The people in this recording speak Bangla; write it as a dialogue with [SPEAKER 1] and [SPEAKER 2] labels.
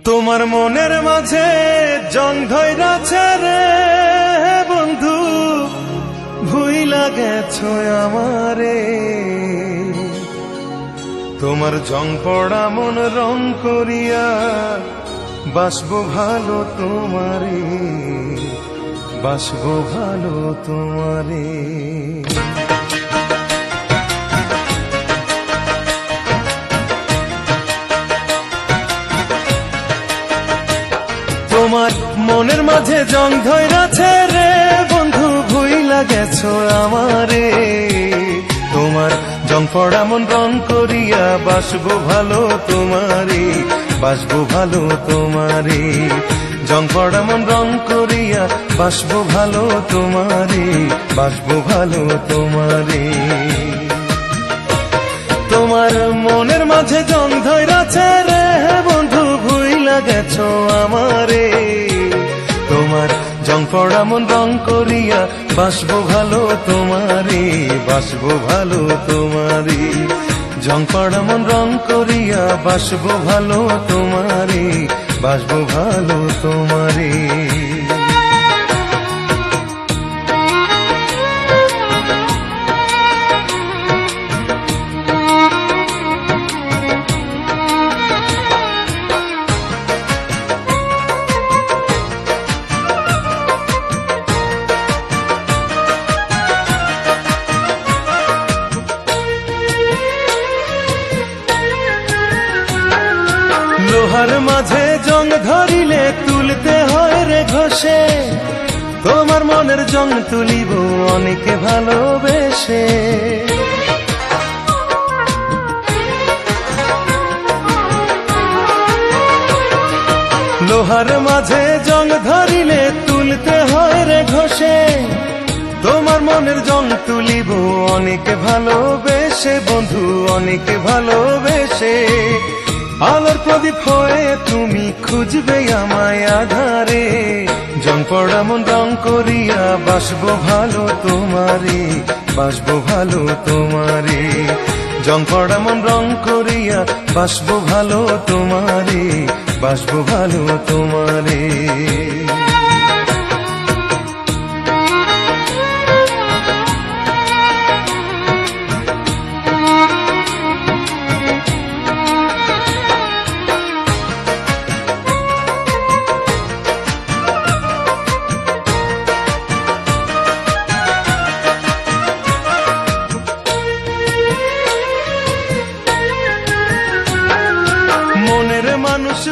[SPEAKER 1] তোমার মনের মাঝে জং ধইরাছে রে বন্ধু, ভুইলা গেছো আমারে। তোমার জং পড়া মন রং করিয়া বাসবো ভালো তোমারে, বাসবো ভালো তোমারে। তোমার মনের মাঝে জং ধইরাছে রে বন্ধু, ভুইলা গেছো আমারে। তোমার জং পড়া মন রং করিয়া বাসবো ভালো তোমারে, বাসবো ভালো তোমারে। জং পড়া মন রং করিয়া বাসবো ভালো তোমারে, বাসবো ভালো তোমারে। তোমার মনের মাঝে জং ধইরাছে রে বন্ধু, ভুইলা গেছো আমারে। তোমার জং পড়া মন রং করিয়া বাসবো ভালো তোমারে, বাসবো ভালো তোমারে। জং পড়া মন রং করিয়া বাসবো ভালো তোমারে, বাসবো ভালো তোমারে। লোহার মাঝে জং ধরিলে তুলতে হয় রে ঘষে, তোমার মনের জং তুলিব অনেকে ভালোবেসে। লোহার মাঝে জং ধরিলে তুলতে হয় রে ঘষে, তোমার মনের জং তুলিব অনেকে ভালোবেসে বন্ধু, অনেকে ভালোবেসে। আলোর প্রদীপ হয়ে তুমি খুঁজবে আমায় আধারে, জং পড়া মন রং করিয়া বাসবো ভালো তোমারে, বাসবো ভালো তোমারে। জং পড়া মন রং করিয়া বাসবো ভালো তোমারে, বাসবো ভালো তোমারে। মানুষ